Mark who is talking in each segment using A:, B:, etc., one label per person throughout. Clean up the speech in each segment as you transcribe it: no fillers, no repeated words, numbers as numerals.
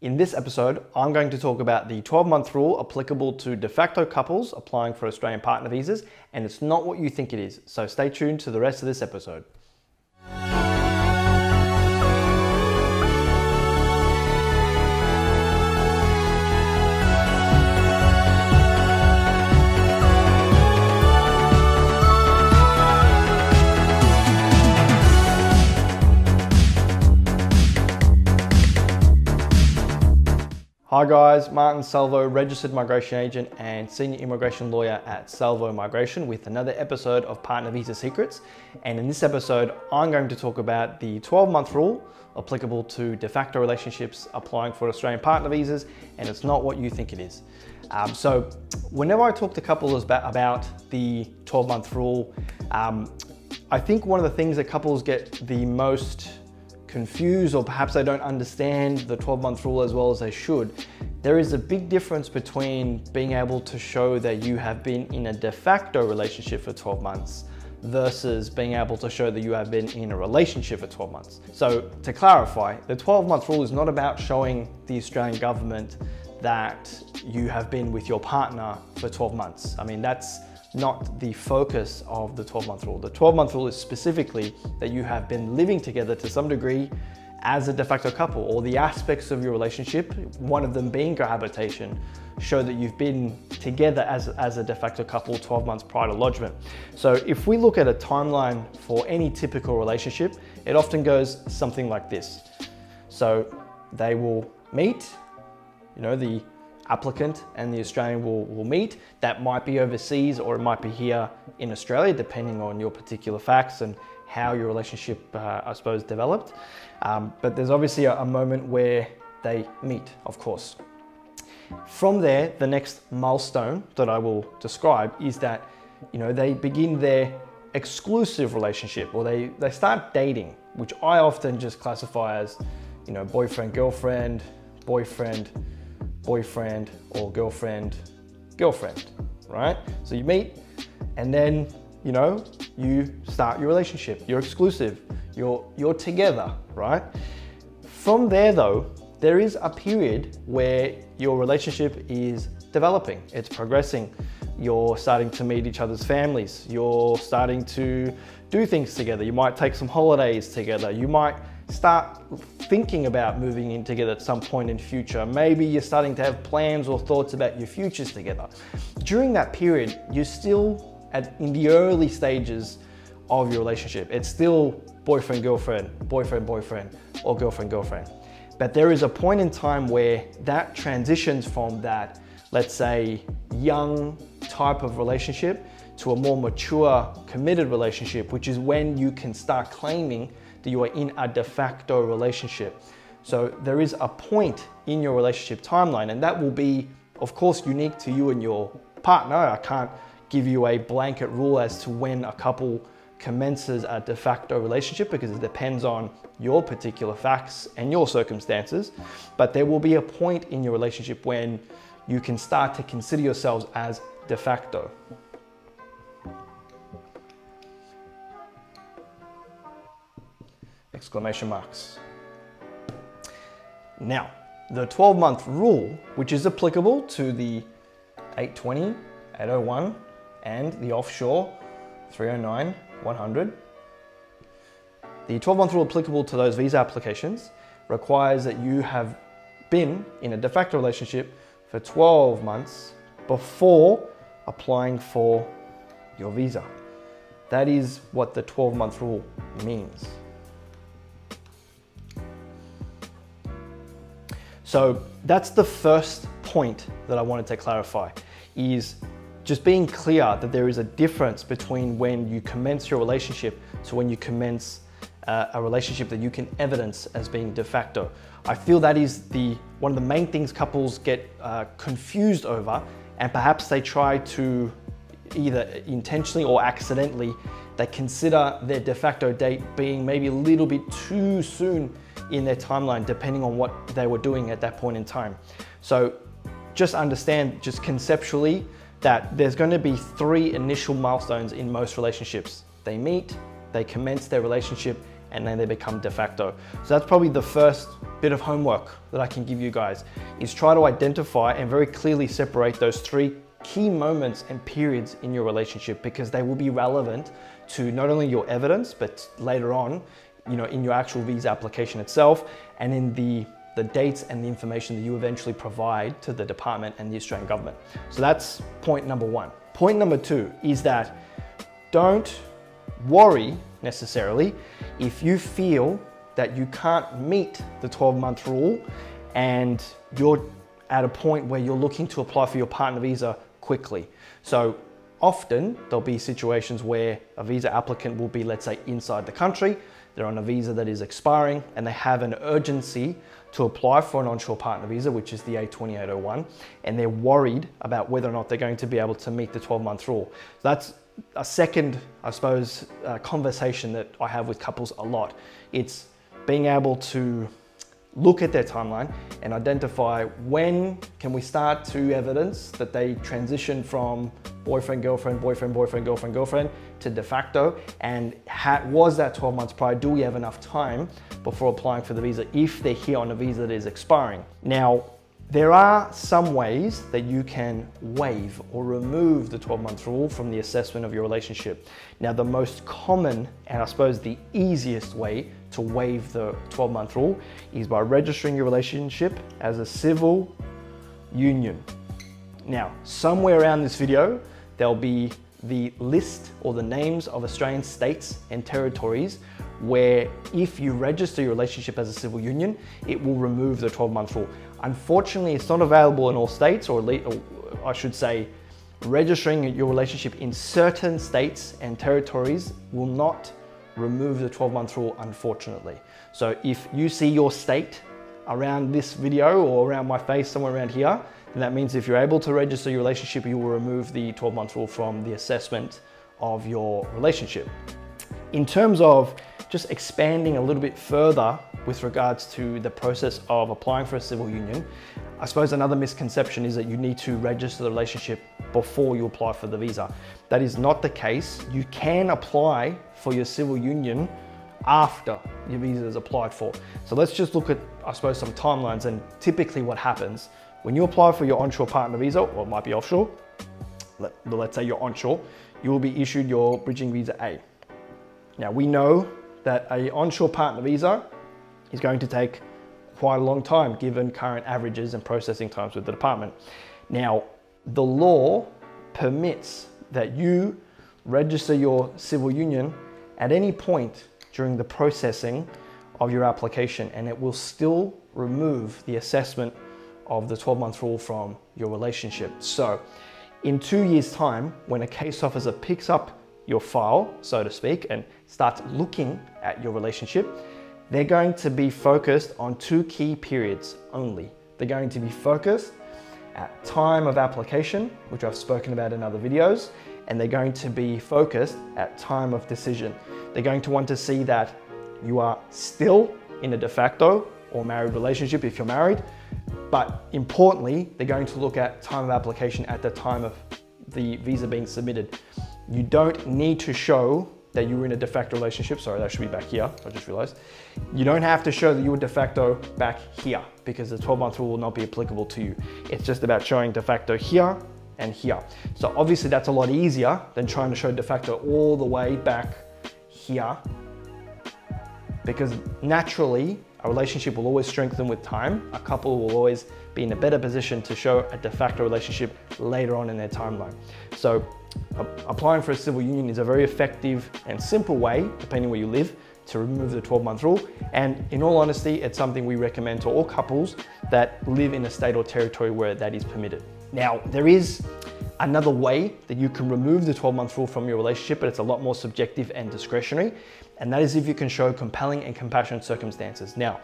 A: In this episode, I'm going to talk about the 12-month rule applicable to de facto couples applying for Australian partner visas, and it's not what you think it is. So stay tuned to the rest of this episode. Hi guys, Martin Salvo, registered migration agent and senior immigration lawyer at Salvo Migration with another episode of Partner Visa Secrets. And in this episode, I'm going to talk about the 12-month rule applicable to de facto relationships applying for Australian partner visas, and it's not what you think it is. So whenever I talk to couples about the 12-month rule, I think one of the things that couples get the most confused, or perhaps they don't understand the 12-month rule as well as they should. There is a big difference between being able to show that you have been in a de facto relationship for 12 months versus being able to show that you have been in a relationship for 12 months. So to clarify, the 12-month rule is not about showing the Australian government that you have been with your partner for 12 months. I mean, that's not the focus of the 12-month rule. The 12-month rule is specifically that you have been living together to some degree as a de facto couple, or the aspects of your relationship, one of them being cohabitation, show that you've been together as a de facto couple 12 months prior to lodgement. So if we look at a timeline for any typical relationship, it often goes something like this. So they will meet, the applicant and the Australian will meet. That might be overseas or it might be here in Australia, depending on your particular facts and how your relationship, I suppose, developed. But there's obviously a moment where they meet, of course. From there, the next milestone that I will describe is that, they begin their exclusive relationship, or they start dating, which I often just classify as, boyfriend, girlfriend, boyfriend, boyfriend, or girlfriend, girlfriend, right? So you meet and then, you start your relationship, you're exclusive, you're together, right? From there though, there is a period where your relationship is developing, it's progressing. You're starting to meet each other's families, you're starting to do things together, you might take some holidays together, you might start thinking about moving in together at some point in future. Maybe you're starting to have plans or thoughts about your futures together. During that period, you're still in the early stages of your relationship. It's still boyfriend, girlfriend, boyfriend, boyfriend, or girlfriend, girlfriend. But there is a point in time where that transitions from that, let's say, young type of relationship to a more mature, committed relationship, which is when you can start claiming that you are in a de facto relationship. So there is a point in your relationship timeline, and that will be, of course, unique to you and your partner. I can't give you a blanket rule as to when a couple commences a de facto relationship, because it depends on your particular facts and your circumstances. But there will be a point in your relationship when you can start to consider yourselves as de facto. Exclamation marks. Now, the 12-month rule, which is applicable to the 820, 801, and the offshore 309, 100. The 12-month rule applicable to those visa applications requires that you have been in a de facto relationship for 12 months before applying for your visa. That is what the 12-month rule means. So that's the first point that I wanted to clarify, is just being clear that there is a difference between when you commence your relationship to when you commence a relationship that you can evidence as being de facto. I feel that is one of the main things couples get confused over, and perhaps they try to, either intentionally or accidentally, they consider their de facto date being maybe a little bit too soon in their timeline, depending on what they were doing at that point in time. So just understand, just conceptually, that there's going to be 3 initial milestones in most relationships. They meet, they commence their relationship, and then they become de facto. So that's probably the first bit of homework that I can give you guys, is try to identify and very clearly separate those three key moments and periods in your relationship, because they will be relevant to not only your evidence, but later on, in your actual visa application itself, and in the dates and the information that you eventually provide to the department and the Australian government. So that's point number one. Point number two is that don't worry necessarily if you feel that you can't meet the 12-month rule and you're at a point where you're looking to apply for your partner visa quickly. So often there'll be situations where a visa applicant will be, let's say, inside the country, they're on a visa that is expiring, and they have an urgency to apply for an onshore partner visa, which is the A2801, and they're worried about whether or not they're going to be able to meet the 12-month rule. So that's a second, I suppose, conversation that I have with couples a lot. It's being able to look at their timeline and identify when can we start to evidence that they transition from boyfriend, girlfriend, boyfriend, boyfriend, girlfriend, girlfriend to de facto, and was that 12 months prior? Do we have enough time before applying for the visa if they're here on a visa that is expiring? Now, there are some ways that you can waive or remove the 12-month rule from the assessment of your relationship. Now, the most common, and I suppose the easiest way to waive the 12-month rule is by registering your relationship as a civil union. Now, somewhere around this video, there'll be the list or the names of Australian states and territories where if you register your relationship as a civil union, it will remove the 12-month rule. Unfortunately, it's not available in all states, or I should say, registering your relationship in certain states and territories will not remove the 12-month rule, unfortunately. So if you see your state around this video or around my face, somewhere around here, then that means if you're able to register your relationship, you will remove the 12-month rule from the assessment of your relationship. In terms of just expanding a little bit further with regards to the process of applying for a civil union, I suppose another misconception is that you need to register the relationship before you apply for the visa. That is not the case. You can apply for your civil union after your visa is applied for. So let's just look at, I suppose, some timelines, and typically what happens when you apply for your onshore partner visa, or it might be offshore, let's say you're onshore, you will be issued your bridging visa A. Now, we know that an onshore partner visa is going to take quite a long time given current averages and processing times with the department. Now, the law permits that you register your civil union at any point during the processing of your application, and it will still remove the assessment of the 12-month rule from your relationship. So in 2 years' time, when a case officer picks up your file, so to speak, and starts looking at your relationship, they're going to be focused on two key periods only. They're going to be focused at time of application, which I've spoken about in other videos, and they're going to be focused at time of decision. They're going to want to see that you are still in a de facto or married relationship if you're married, but importantly, they're going to look at time of application at the time of the visa being submitted. You don't need to show that you were in a de facto relationship. Sorry, that should be back here. I just realized. You don't have to show that you were de facto back here because the 12-month rule will not be applicable to you. It's just about showing de facto here and here. So obviously that's a lot easier than trying to show de facto all the way back here, because naturally a relationship will always strengthen with time. A couple will always be in a better position to show a de facto relationship later on in their timeline. So applying for a civil union is a very effective and simple way, depending where you live, to remove the 12-month rule. And in all honesty, it's something we recommend to all couples that live in a state or territory where that is permitted. Now, there is another way that you can remove the 12-month rule from your relationship, but it's a lot more subjective and discretionary, and that is if you can show compelling and compassionate circumstances. Now,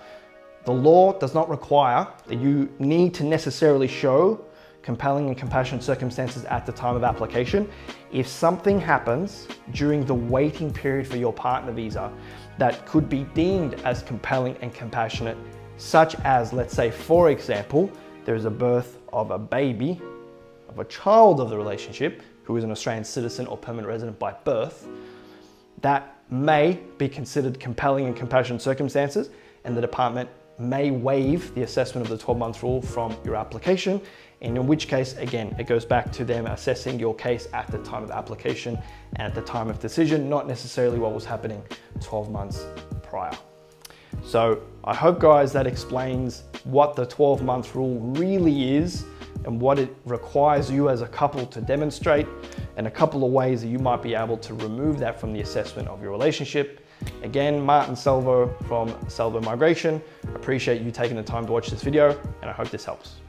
A: the law does not require that you need to necessarily show compelling and compassionate circumstances at the time of application. If something happens during the waiting period for your partner visa that could be deemed as compelling and compassionate, such as, let's say, for example, there's a birth of a baby, of a child of the relationship who is an Australian citizen or permanent resident by birth, that may be considered compelling and compassionate circumstances, and the department may waive the assessment of the 12 month rule from your application, and in which case, again, it goes back to them assessing your case at the time of application and at the time of decision, not necessarily what was happening 12 months prior. So I hope, guys, that explains what the 12 month rule really is and what it requires you as a couple to demonstrate, and a couple of ways that you might be able to remove that from the assessment of your relationship. Again, Martin Salvo from Salvo Migration. Appreciate you taking the time to watch this video, and I hope this helps.